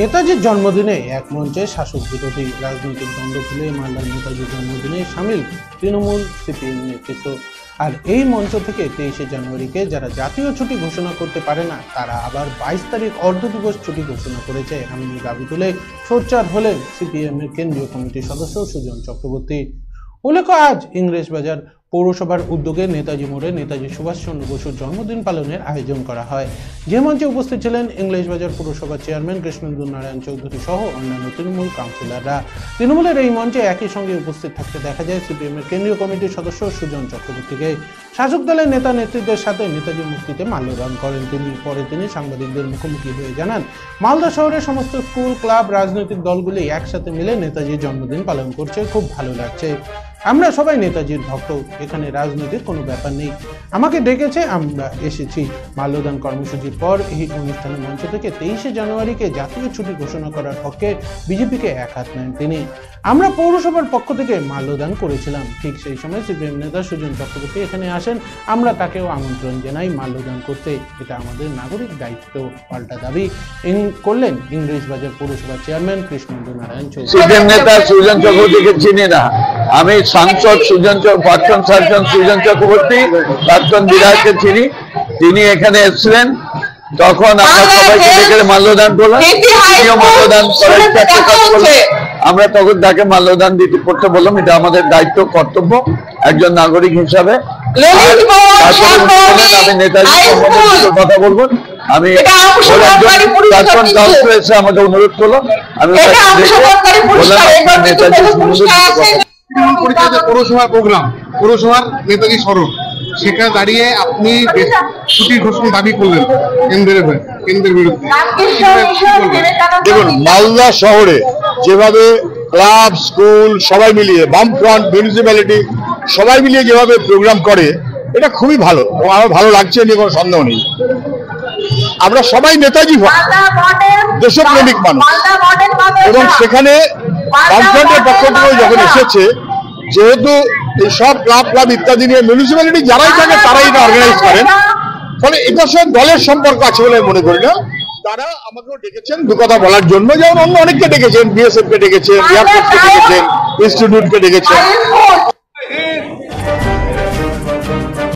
নেতাজির জন্মদিনে এক মঞ্চে শাসক বিরোধী রাজনৈতিক দ্বন্দ্ব খুলে মালদার নেতাজির জন্মদিনে সামিল তৃণমূল সিপিএম নেতৃত্ব। আর এই মঞ্চ থেকে 23শে জানুয়ারিকে যারা জাতীয় ছুটি ঘোষণা করতে পারে না তারা আবার 22 তারিখ অর্ধ দিবস ছুটি ঘোষণা করেছে এমনই দাবি তুলে সোচ্চার হলেন সিপিএম এর কেন্দ্রীয় কমিটির সদস্য সুজন চক্রবর্তী। উল্লেখ্য, আজ ইংরেজবাজার পৌরসভার উদ্যোগে নেতাজি মোড়ে নেতাজি সুভাষচন্দ্র বসুর জন্মদিন পালনের আয়োজন করা হয়, যে মঞ্চে উপস্থিত ছিলেন ইংরেজবাজার পৌরসভার চেয়ারম্যান কৃষ্ণেন্দু নারায়ণ চৌধুরী সহ অন্যান্য তৃণমূল কাউন্সিলররা। তৃণমূলের এই মঞ্চে একই সঙ্গে উপস্থিত থাকতে দেখা যায় সিপিএম এর কেন্দ্রীয় কমিটির সদস্য সুজন চক্রবর্তীকে। শাসক দলের নেতা নেতৃত্বের সাথে নেতাজি মূর্তিতে মাল্যদান করেন তিনি। পরে তিনি সাংবাদিকদের মুখোমুখি হয়ে জানান, মালদা শহরের সমস্ত স্কুল, ক্লাব, রাজনৈতিক দলগুলি একসাথে মিলে নেতাজির জন্মদিন পালন করছে, খুব ভালো লাগছে। আমরা সবাই নেতাজির ভক্ত, এখানে রাজনৈতিক কোনো ব্যাপার নেই। আমাকে ডেকেছে, আমরা এসেছি। মাল্যদান কর্মসূচির পর এই অনুষ্ঠানের মঞ্চ থেকে 23শে জানুয়ারিকে জাতীয় ছুটি ঘোষণা করার পক্ষে বিজেপিকে এক হাত নেন তিনি। আমরা পৌরসভার পক্ষ থেকে মাল্যদান করেছিলাম। ঠিক সেই সময় সিপিএম নেতা সুজন চক্রবর্তী এখানে আসেন, আমরা তাকেও আমন্ত্রণ জানাই মাল্যদান করতে। এটা আমাদের নাগরিক দায়িত্ব, পাল্টা দাবি করলেন ইংরেজবাজার পৌরসভার চেয়ারম্যান কৃষ্ণেন্দু নারায়ণ চৌধুরী। সিপিএম নেতা সুজন চক্রবর্তীকে চিনি না, আমি সাংসদ প্রাক্তন সাংসদ সুজন চক্রবর্তী, প্রাক্তন বিধায়ককে চিনি। তিনি এখানে এসেছিলেন, তখন আমরা সবাইকে ডেকে মাল্যদান করলাম। মাল্যদান আমরা তখন তাকে মাল্যদান করতে বললাম, এটা আমাদের দায়িত্ব, কর্তব্য একজন নাগরিক হিসাবে। আমি নেতাজির কথা বলবো, আমি প্রাক্তন কাউন্সিলর এসে আমাকে অনুরোধ করলো, আমি পৌরসভার প্রোগ্রাম, পৌরসভার নেতাজি স্মরণ, সেখানে দাঁড়িয়ে আপনি ছুটির ঘোষণা দাবি করলেন কেন্দ্রের বিরুদ্ধে। দেখুন, মালদা শহরে যেভাবে ক্লাব, স্কুল সবাই মিলিয়ে, বামফ্রন্ট, মিউনিসিপ্যালিটি সবাই মিলিয়ে যেভাবে প্রোগ্রাম করে, এটা খুবই ভালো এবং আমার ভালো লাগছে, নিয়ে কোনো সন্দেহ নেই। আমরা সবাই নেতাজি দেশপ্রেমিক মানুষ এবং সেখানে বামফ্রন্টের পক্ষ থেকে যখন এসেছে, যেহেতু এই সব ক্লাব ইত্যাদি নিয়ে মিউনিসিপ্যালিটি যারাই থাকে তারাই এটা অর্গানাইজ করেন, ফলে এটার সাথে দলের সম্পর্ক আছে বলে মনে করি না। তারা আমাকেও ডেকেছেন দু কথা বলার জন্য, যেমন অন্য অনেককে ডেকেছেন, বিএসএফ কে ডেকেছেন, এয়ারফোর্সকে ডেকেছেন, ইনস্টিটিউটকে ডেকেছেন।